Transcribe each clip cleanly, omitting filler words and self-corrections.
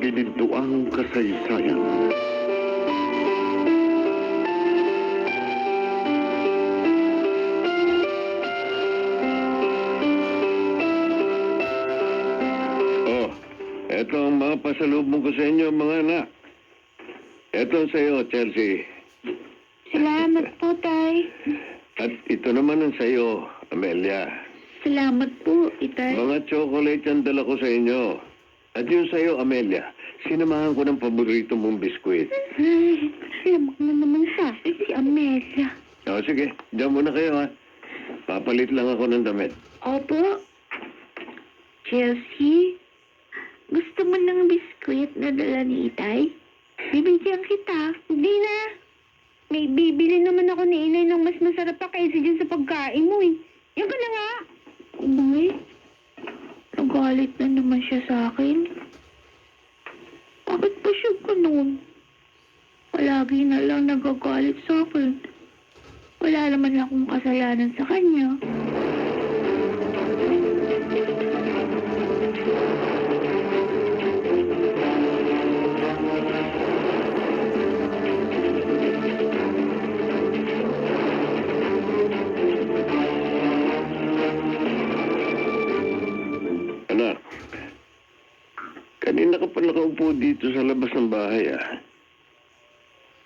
kaginintuang kasaysayan. Oh, eto ang mga pasalubong ko sa inyo, mga anak. Eto sa iyo, Chelsea. Salamat po, Tay. At ito naman ang sa iyo, Amelia. Salamat po, Itay. Mga chocolate ang dala ko sa inyo. At yun sa iyo, Amelia, sinamahan ko ng paborito mong biskwit. Ay, alam mo naman sa akin si Amelia. O sige, diyan muna kayo ha. Papalit lang ako ng damit. Opo. Chelsea, gusto mo ng biskwit na dala ni Itay? Bibigyan kita. Hindi na. May bibili naman ako ni Inay ng mas masarap pa kaysa dyan sa pagkain mo eh. Yan ka na nga. Umay, nagalit na naman siya sa akin. Bakit pa siya ganun? Palagi na lang nagagalit sa akin. Wala naman akong kasalanan sa kanya. Anak, kanina ka pa nakaupo dito sa labas ng bahay ah.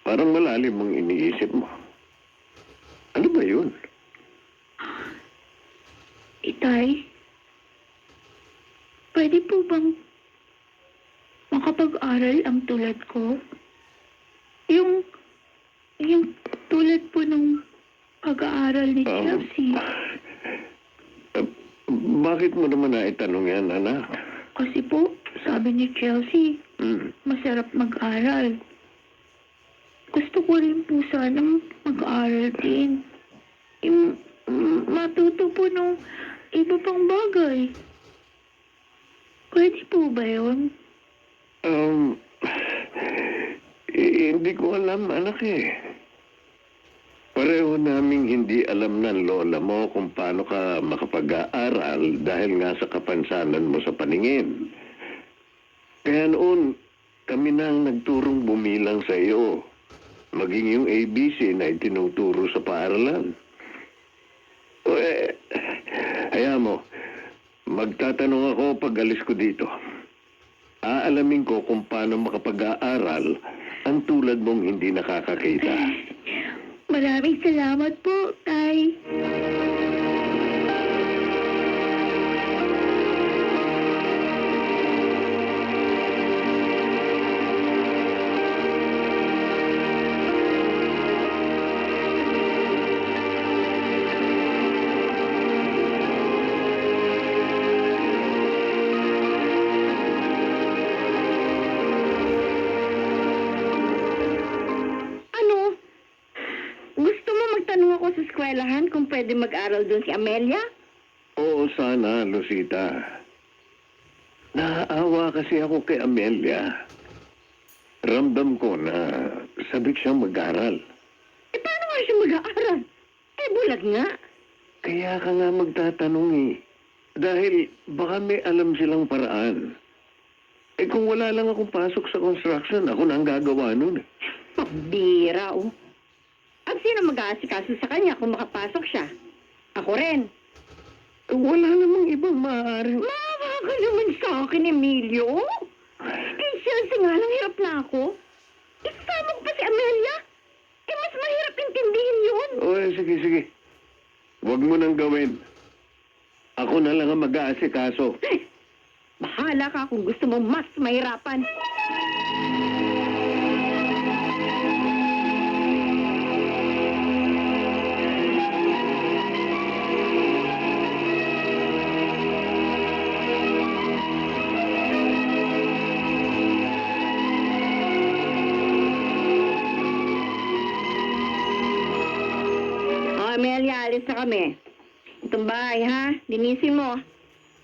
Parang malalim ang iniisip mo. Ano ba yun? Itay, pwede po bang makapag-aral ang tulad ko? Yung tulad po ng pag-aaral ni Chelsea. Bakit mo naman naitanong yan, anak? Kasi po, sabi ni Chelsea, Hmm. masarap mag-aral. Gusto ko rin po sanang mag-aral din. Yung matuto po ng iba pang bagay. Pwede po ba yun? Hindi ko alam, anak eh. Pareho naming hindi alam ng lola mo kung paano ka makapag-aaral dahil nga sa kapansanan mo sa paningin. Kaya noon, kami na ang nagturong bumilang sa iyo. Maging yung ABC na itinuturo sa paaralan. O hayaan mo, magtatanong ako pag alis ko dito. Aalamin ko kung paano makapag-aaral ang tulad mong hindi nakakakita. Maraming salamat po, Tay. Ano? Gusto mo magtanong ako sa eskwelahan kung pwede mag-aral doon si Amelia? Oo, sana, Lucita. Naaawa kasi ako kay Amelia. Ramdam ko na sabik siyang mag-aral. Eh, paano nga siya mag-aaral? Eh, bulag nga. Kaya ka nga magtatanong eh. Dahil baka may alam silang paraan. Eh kung wala lang akong pasok sa construction, ako na ang gagawa nun eh. Pambira, oh. At sino mag-aasikaso sa kanya kung makapasok siya? Ako rin. Wala namang ibang maaaring... Maawa ka naman sa akin, Emilio. Kay Chelsea nga lang hirap na ako. Isama ko pa si Amelia. Eh, mas mahirap intindihin yun. O sige, sige. Huwag mo nang gawin. Ako na lang ang mag-aasikaso. Bahala ka kung gusto mo mas mahirapan. Amelia, alis na kami. Itong bahay, ha? Linisin mo.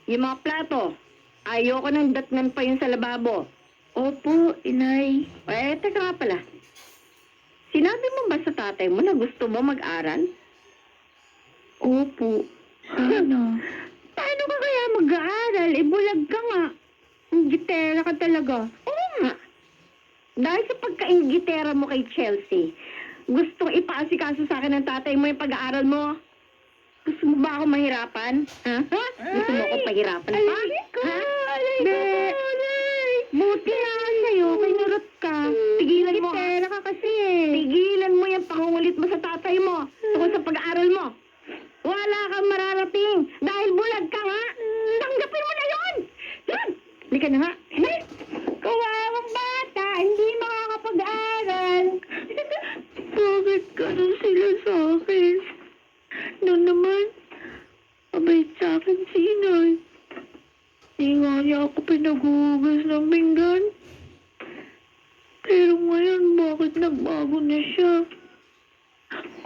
Yung mga plato. Ayoko nang datnan pa yun sa lababo. Opo, Inay. Eh, teka nga pala. Sinabi mo ba sa tatay mo na gusto mo mag-aral? Opo. Ano? Paano ka kaya mag-aaral? Eh, bulag ka nga. Gitera ka talaga. Oo Dahil sa pagkaingitera mo kay Chelsea, gustong ipaasikaso sa akin ng tatay mo yung pag-aaral mo. Gusto mo ba ako mahirapan? Ha? Gusto mo ako pahirapan pa? Ha? Be, buti na sa'yo, kinurot ka. Tigilan mo. Pera ka kasi eh. Tigilan mo yung pangungulit mo sa tatay mo tungkol sa pag-aaral mo. Wala kang mararating dahil bulag ka nga. Tanggapin mo na yun! Yan! Hindi ka na nga. Kawawang bata, hindi makakapag-aaral. Bakit ganun sila sa akin? Noon naman, mabait sa akin si Inay. Di nga niya ako pinaguhugas ng pinggan. Pero ngayon, bakit nagbago na siya?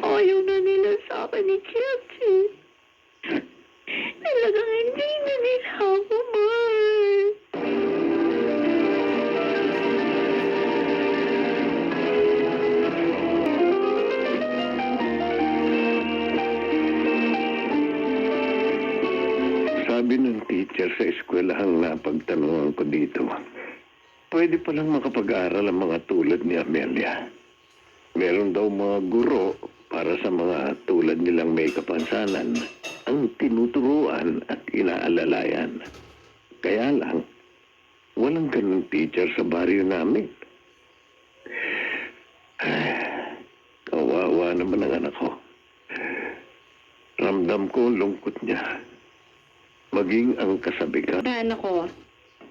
Ayaw na nila sa akin ni Chelsea. Talagang hindi na nila ako mahal. Sabi ng teacher sa eskwelahang napagtanungan ko dito, pwede palang makapag-aral ang mga tulad ni Amelia. Meron daw mga guro para sa mga tulad nilang may kapansanan ang tinuturuan at inaalalayan. Kaya lang, walang ganun teacher sa baryo namin. Kawawa naman ang anak ko. Ramdam ko ang lungkot niya. Maging ang kasabikan. Anak ko,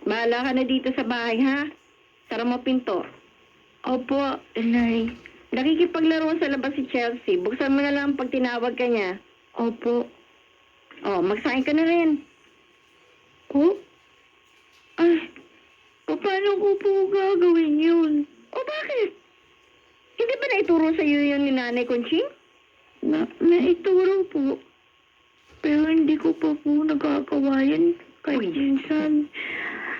bahala ka na dito sa bahay, ha? Sara mo pinto. Opo, Inay. Nakikipaglaro sa labas si Chelsea. Buksan mo na lang pag tinawag ka niya. Opo. Oh, magsain ka na rin. Oh? Ay, paano ko po gagawin yun? O bakit? Hindi ba naituro sa iyo yun ni Nanay Conching? Naituro po. Pero hindi ko pa po nagagawa yan kahit minsan.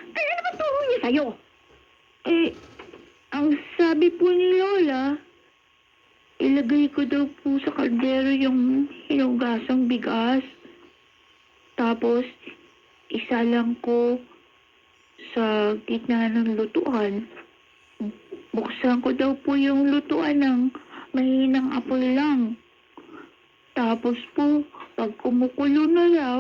Ay, ano ba turo niya sa'yo? Eh, ang sabi po ni Lola, ilagay ko daw po sa kaldero yung hinugasang bigas. Tapos, isa lang ko sa gitna ng lutuan. Buksan ko daw po yung lutuan ng mahinang apoy lang. Tapos po, pag kumukulo na raw,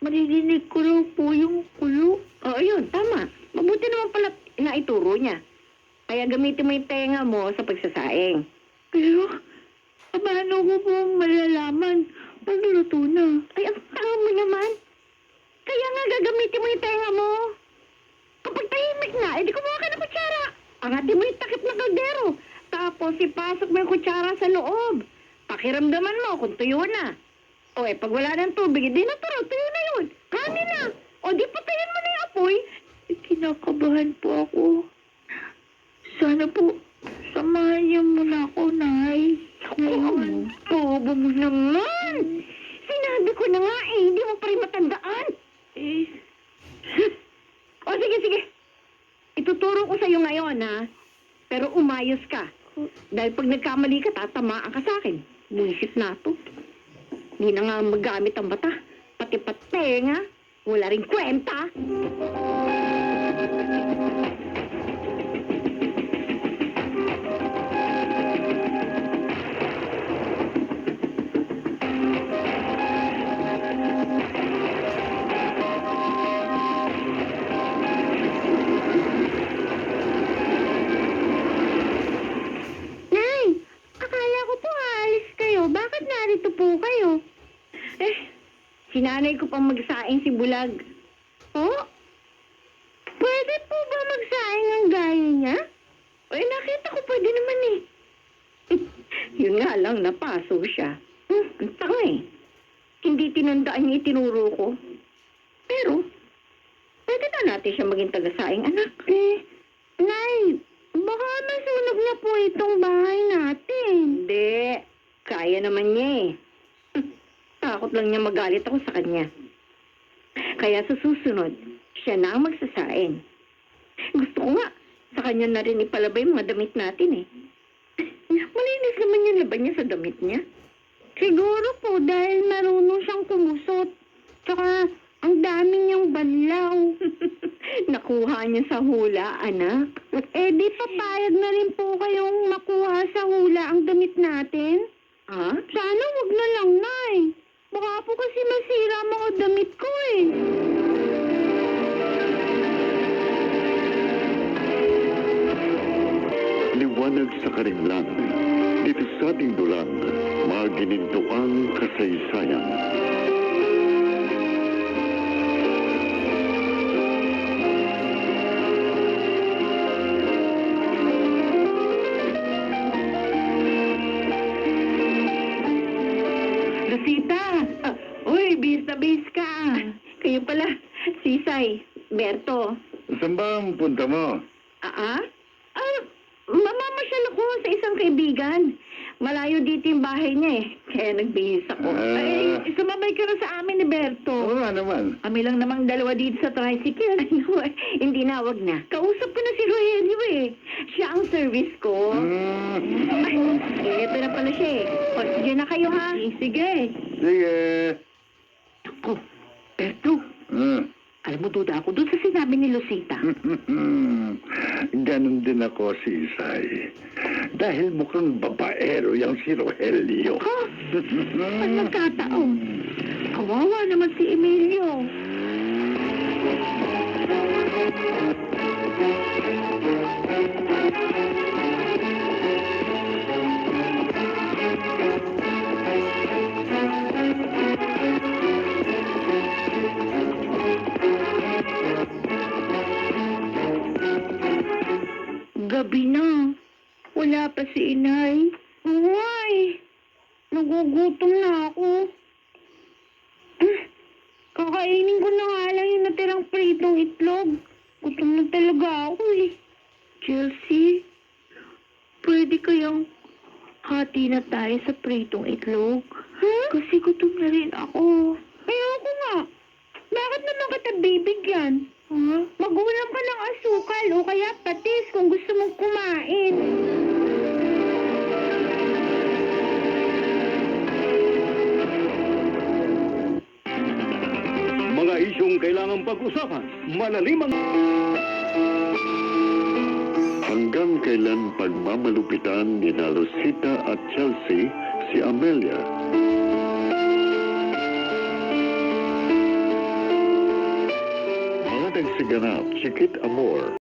maririnig ko raw po yung kulo. Oo, yun, tama. Mabuti naman pala naituro niya. Kaya gamitin mo yung tenga mo sa pagsasaing. Pero, paano ko po malalaman pag luto na? Ay, ang tanga mo naman. Kaya nga gagamitin mo yung tenga mo. Kapag tahimik na, edi kumuha ka ng kutsara. Angatin mo yung takip ng kaldero. Tapos ipasok mo yung kutsara sa loob. Pakiramdaman mo kung tuyo na. O pag wala ng tubig, hindi natural, tuyo na yun. Kanin na. O di patayin mo na yung apoy. Kinakabahan po ako. Sana po, samahan niyo muna ako, Nay. Ngayon. Bobo mo naman. Sinabi ko na nga hindi mo pa rin matandaan. O sige. Ituturo ko sa'yo ngayon, ha? Pero umayos ka. Dahil pag nagkamali ka, tatamaan ka sa akin. Buisit na to. Hindi na nga magamit ang mata. Pati patenga. Wala rin kwenta. Nay, akala ko po aalis kayo. Bakit narito po kayo? Sinanay ko pang magsaing si Bulag. Oh? Pwede po ba magsaing ang gaya niya? Nakita ko pwede naman eh. Yun nga lang, napaso siya. Ang tanga eh. Hindi tinandaan niya itinuro ko. Pero, pwede na natin siya maging taga-saing, anak. Nay, baka masunog na po itong bahay natin. Hindi. Kaya naman niya eh. Takot lang niya magalit ako sa kanya. Kaya sa susunod, siya na ang magsasaing. Gusto ko nga, sa kanya na rin ipalabay mga damit natin eh. Malinis naman yung laban niya sa damit niya. Siguro po dahil marunong siyang kumusot. Tsaka Ang dami niyang banlaw. Nakuha niya sa hula, anak. Di papayag na rin po kayong makuha sa hula ang damit natin. Ha? Sana wag na lang, Nay. Baka po kasi masira mga damit ko eh. Liwanag sa karinglan, dito sa ating dulang, mga ginintuang kasaysayan. Rosita! Uy, bis na bis ka. Kayo pala, Sisay, Berto. Saan ba ang punta mo? Mamamasyal ako sa isang kaibigan. Malayo dito yung bahay niya eh. Kaya nagbihis ako. Sumabay ka na sa amin ni Berto. Oo nga naman. Kami lang namang dalawa dito sa tricycle. Hindi na, wag na. Kausap ko na si Rogelio eh. Siya ang service ko. Eto na pala siya eh. O, sige na kayo ha. Sige. Sige. Ako, Berto. Alam mo, duda ako doon sa sinabi ni Lucita. Ganon din ako, Sisay. Dahil mukhang babaero yung si Rogelio. Ha? Ang nagkataon. Kawawa naman si Emilio. Gabi na. Wala pa si inay. Uy! Nagugutom na ako. Kakainin ko na nga lang yung natirang pritong itlog. Gutom na talaga ako eh. Chelsea, pwede kayang hati na tayo sa pritong itlog? Kasi gutom na rin ako. Ayoko nga. Bakit naman kita bibigyan? Magulang ka ng asukal o kaya patis kung gusto mong kumain. Mga isyong kailangang pag-usapan, malalimang... Hanggang kailan pagmamalupitan ni Rosita at Chelsea si Amelia? Mga nagsiganap, Chiquit Amor.